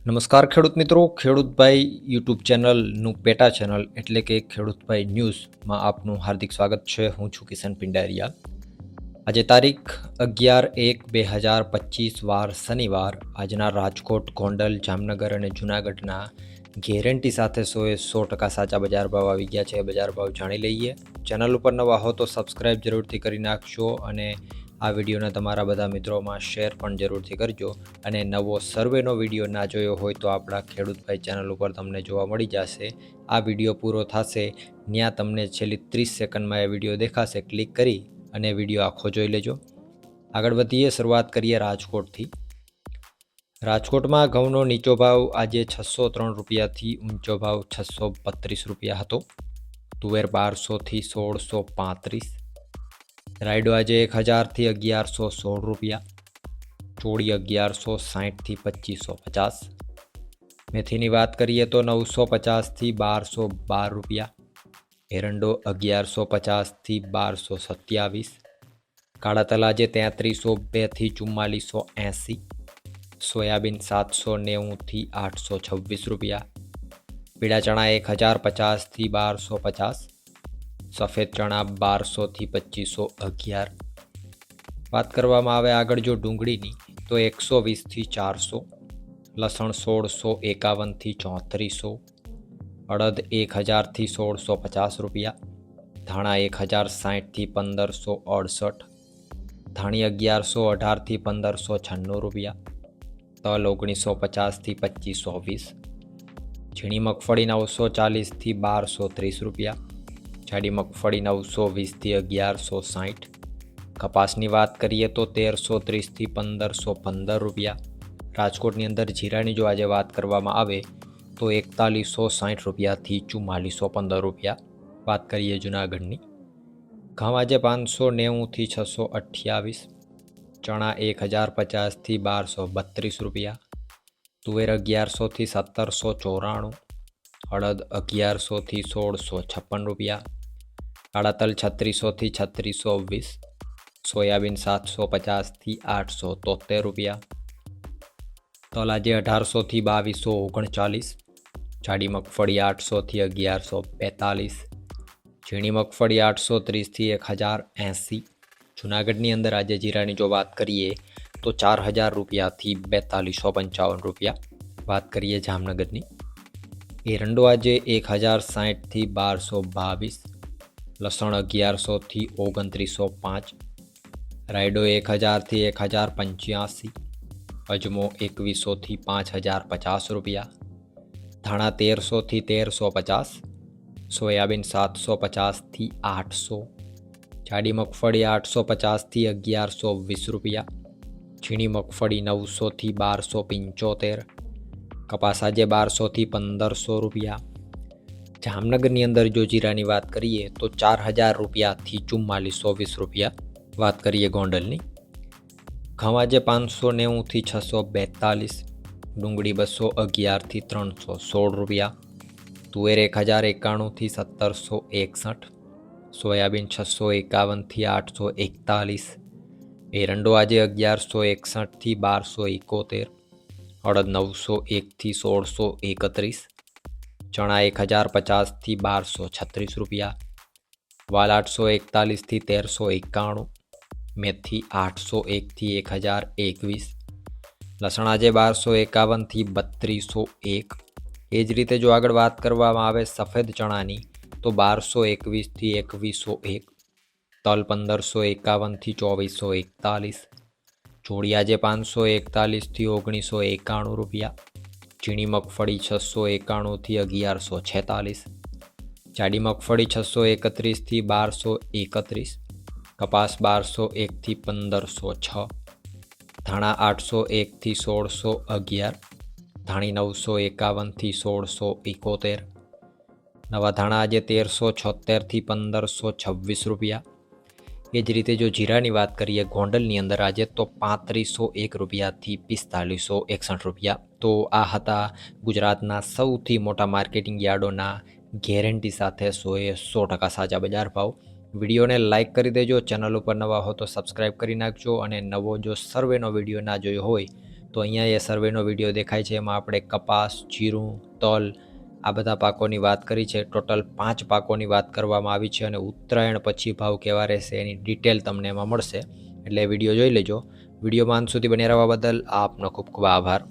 નમસ્કાર ખેડૂત મિત્રો, ખેડૂતભાઈ યુટ્યુબ ચેનલનું પેટા ચેનલ એટલે કે ખેડૂતભાઈ ન્યૂઝમાં આપનું હાર્દિક સ્વાગત છે. હું છું કિશન પિંડારિયા. આજે તારીખ 11/1/2025 વાર શનિવાર. આજના રાજકોટ, ગોંડલ, જામનગર અને જૂનાગઢના ગેરંટી સાથે 100% સાચા બજાર ભાવ આવી ગયા છે. બજાર ભાવ જાણી લઈએ. ચેનલ ઉપર નવા હો તો સબસ્ક્રાઈબ જરૂરથી કરી નાખજો અને આ વિડીયોને તમારા બધા મિત્રોમાં શેર પણ જરૂરથી કરજો. અને નવો સર્વેનો વિડીયો ના જોયો હોય તો આપણા ખેડૂતભાઈ ચેનલ ઉપર તમને જોવા મળી જશે. આ વિડીયો પૂરો થશે ત્યાં તમને છેલ્લી 30 સેકન્ડમાં એ વિડીયો દેખાશે. ક્લિક કરી અને વિડીયો આખો જોઈ લેજો. આગળ વધીએ. શરૂઆત કરીએ રાજકોટથી. રાજકોટમાં ઘઉંનો નીચો ભાવ આજે 603 રૂપિયાથી ઊંચો ભાવ 632 રૂપિયા હતો. તુવેર 1200થી 1635. રાયડો આજે 1000થી 1116 રૂપિયા. ચોળી 1160થી 2550. મેથીની વાત કરીએ તો 950થી 1212 રૂપિયા. એરંડો 1150થી 1227. કાળા તલ આજે 3302થી 4480. સોયાબીન 790થી 826 રૂપિયા. પીળા ચણા 1050થી 1250. સફેદ ચણા 1200થી 2511. વાત કરવામાં આવે આગળ જો ડુંગળીની તો 120થી 400. લસણ 1651થી 3400. અડદ 1000થી 1650 રૂપિયા. ધાણા 1060થી 1568. ધાણી 1118થી 1596 રૂપિયા. તલ 1950થી 2520. ઝીણી મગફળી 940થી 1230 રૂપિયા. જાડી મગફળી 920થી 1160. કપાસની વાત કરીએ તો 1330થી 1515 રૂપિયા. રાજકોટની અંદર જીરાની જો આજે વાત કરવામાં આવે તો 4160 રૂપિયાથી 4415 રૂપિયા. વાત કરીએ જૂનાગઢની. ઘઉં આજે 590થી 628. ચણા 1050થી 1232 રૂપિયા. તુવેર 1100થી 1794. અડદ 1100થી 1656 રૂપિયા. કાળા તલ 3600થી 3620. સોયાબીન 750થી 873 રૂપિયા. તલ આજે 1800થી 2239. જાડી મગફળી 800થી 1145. ઝીણી મગફળી 830થી 1080. જૂનાગઢની અંદર આજે જીરાની જો વાત કરીએ તો 4000 રૂપિયાથી 4255 રૂપિયા. વાત કરીએ જામનગરની. એરંડો આજે 1060થી 1222. લસણ 1100થી 2905. રાયડો 1000થી 1085. અજમો 2100થી 5050 રૂપિયા. ધાણા 1300થી 1350. સોયાબીન 750થી 800. જાડી મગફળી 850થી 1120 રૂપિયા. ઝીણી મગફળી 900થી 1275. કપાસ આજે 1200થી 1500 રૂપિયા. જામનગરની અંદર જો જીરાની વાત કરીએ તો 4000 રૂપિયાથી 4420 રૂપિયા. વાત કરીએ ગોંડલની. ઘઉં આજે 590થી 642. ડુંગળી 211થી 316 રૂપિયા. તુવેર 1091થી 1761. સોયાબીન 651થી 841. એરંડો આજે 1161થી 1271. અડદ 901થી 1631. ચણા 1050થી 1236 રૂપિયા. વાલ 841થી 1391. મેથી 801થી 1021. લસણ આજે 1251થી 3201. એ જ રીતે જો આગળ વાત કરવામાં આવે સફેદ ચણાની તો 1221થી 2101. તલ 1551થી 2441. ચોળી આજે 541થી 1991 રૂપિયા. ઝીણી મગફળી 691થી 1146. જાડી મગફળી 631થી 1231. કપાસ 1201થી 1506. ધાણા 801થી 1611. ધાણી 951થી 1671. નવા ધાણા આજે 1376થી 1526 રૂપિયા. એ જ રીતે જો જીરાની વાત કરીએ ગોંડલની અંદર આજે તો 3501 રૂપિયાથી 4561 રૂપિયા. તો આ હતા ગુજરાતના સૌથી મોટા માર્કેટિંગ યાર્ડોના ગેરંટી સાથે 100% સાચા બજાર ભાવ. વિડીયોને લાઇક કરી દેજો. ચેનલ ઉપર નવા હો તો સબસ્ક્રાઈબ કરી નાખજો અને નવો જો સર્વેનો વિડીયો ના જોયો હોય તો અહીંયા એ સર્વેનો વિડીયો દેખાય છે, એમાં આપણે કપાસ, જીરું, તલ આ બધા પાકોની વાત કરી છે. ટોટલ 5 પાકોની વાત કરવામાં આવી છે અને ઉત્તરાયણ પછી ભાવ કેવા રહેશે એની ડિટેલ તમને એમાં મળશે, એટલે વિડીયો જોઈ લેજો. વિડીયોમાં અંત સુધી બન્યા રહેવા બદલ આપનો ખૂબ ખૂબ આભાર.